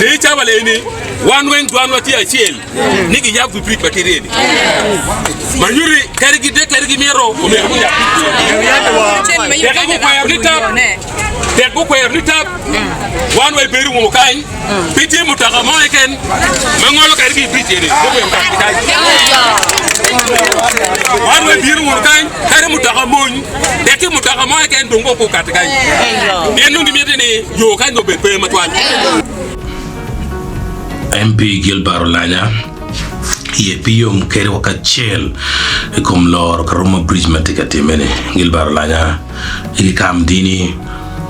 le chabale ni one when one wati a chiel nigi yap tu brick bateri ni manuri kerigi mero o mero ya te ko ko ni tap one way beru mo kain piti mutaka mo eken mangolo kerigi biteri ko ko one way beru mo kain kare mutaka mo te ki mutaka mo eken dongo ko katkai enu ni metene yo kan no be pe matwan MP Gilbert Olanya ye piyom kere wakachel kom lor karoma bridge matikati mene Gilbert Olanya iki kam dini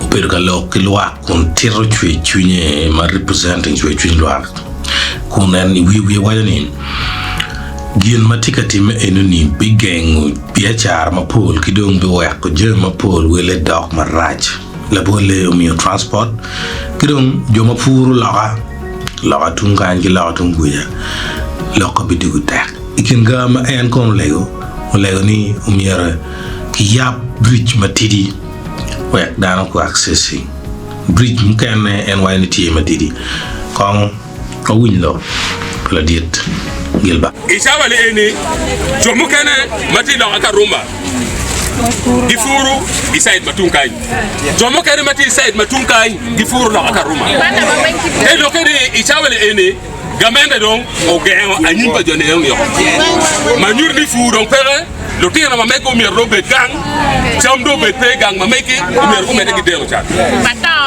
upero ka lok kilwa kun tiro chwe chunye ma representing chwe chunye lwa kunen wi wajani gien matikati me enuni bigeng biachar mapol kidong be wak ko je mapol wele dok maraj la bole umio transport kidong jo mapuru laga tunganji laga tunguya loko bidigu tak ikin gama en kon lego ni umiera ki yap bridge matidi wek dana ko accessing bridge mukane en wayniti matidi kon ko winlo la diet Gilba isabale eni to mukane matidi laga karumba Gifuru isaid matunkai. Jomo kere mati isaid matunkai gifuru la akaruma. Elo kere ichawele ene gamende dong ogengo anyimba jone yo. Manyur ni fu dong pere lo tira na mameko mi robe gang. Chamdo be pe gang mameki mi robe de gidelo chat.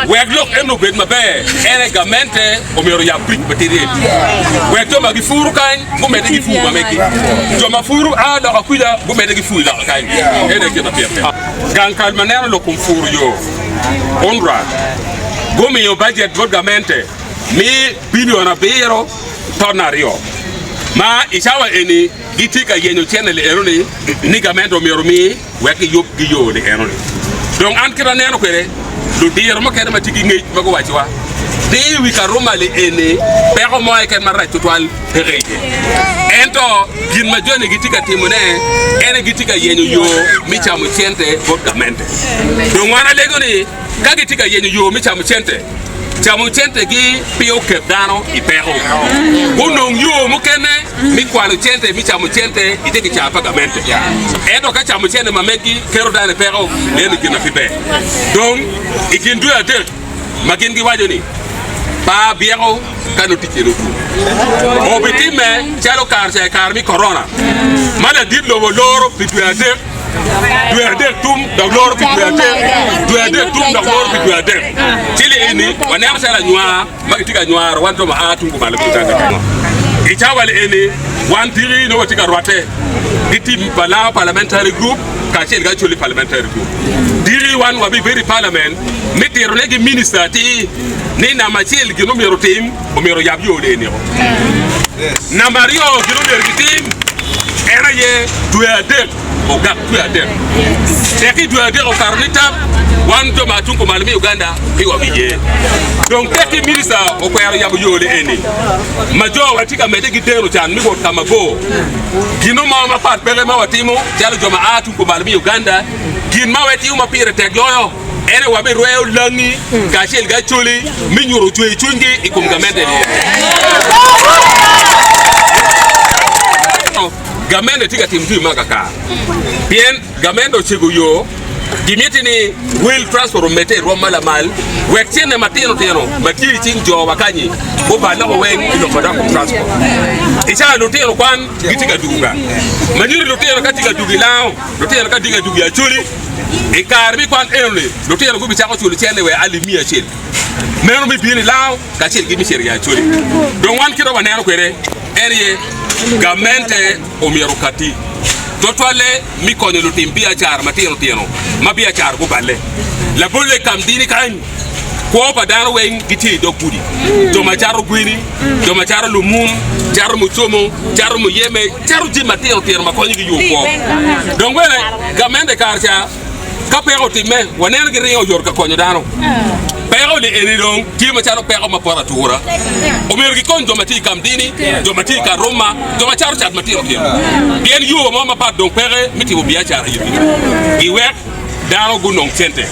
Wek lok eno bet mabe ene gamente o mi ro ya brick bateri. Wek to ma gifuru kan mo me de gifu mameki. Joma furu a da akuida mo me de gifu la kan. Ene ke na pepe. Gang kalmanero lo kumfuru yo. Onra. Gomi yo budget gamente. Mi biliona bero tonario ma isawa eni gitika yenyo channel eroni ni gamendo miromi weki yop giyo de eroni donc an kira neno kwere do dir mo kede matigi ngey mago wachiwa de wi ka romale eni pero mo e ken marra tutwal reje ento gin ma jone gitika timone ene gitika yenyo yo mi chamu chente bot gamente donc wana legoni ka gitika yenyo yo mi chamu chente Chamu chente gi pio ke dano I pero. Unong yo mukene mi kwalo chente mi chamu chente ite ki chapa gamente. Edo ka chamu chente mameki kero dane pero leni gina fibe. Donc ikin du ade magin gi wajoni. Pa biero kanu tikelo tu. Obitime chalo kar mi corona. Mana didlo loro pitu ade. Tu as des tombes dans l'or que tu as des. Tu as des tombes dans l'or que tu as des. Chili ini, on a la noire, makitika noire, one tom a tungu malabutaka. Itawale ini, one tiri no watika rwate. Iti bala parliamentary group, kachel gacholi parliamentary group. Diri one wabi very parliament, meti ronegi minister ti ni na machil gino mero team, o mero yabyo le nero. Na Mario gino mero team, era ye tu as des. Oga tuade teki tuade o karnita wanto matunko malmi Uganda piwa biye donc teki minister o ko yabu yole eni majo watika medegi dero chan mi ko kamago gino ma pat pere ma watimo jalo joma atunko malmi Uganda gin ma weti uma pire tegloyo ene wabe royo langi gachel gacholi mi nyuro chwe chungi ikum gamende gamende tiga timtu makaka bien gamendo chego yo dimiti ni will transfer mete romala mal wektiene matino teno matiri tinjo wakanyi bo bala ko wen ino fada ko transport isa lutero kwan gitiga duga maniri lutero katiga dugilao lutero katiga dugia chuli e karbi kwan enle lutero go bichako chuli chene we alimia chel meno mi bini lao ka chel gi mi seria chuli don wan kiro banero kwere eniye gamente omiero kati totwale mi konyo lutimbia char matino tieno mabia char go balle la bolle kam dini kan ko pa daro wen giti do kudi to ma charo gwini to ma charo lumum charo muchomo charo muyeme charo ji matino tieno ma konyo gi yuko donc wele gamente karcha kapero timme wonen gi rio yor ka konyo daro pero le eridon ti ma charo pero ma pora tura o mer gi kon do mati kam dini do mati ka roma do ma charo chat mati o bien yo mo ma pa donc pere miti o bia charo yi gi wek daro gu non sente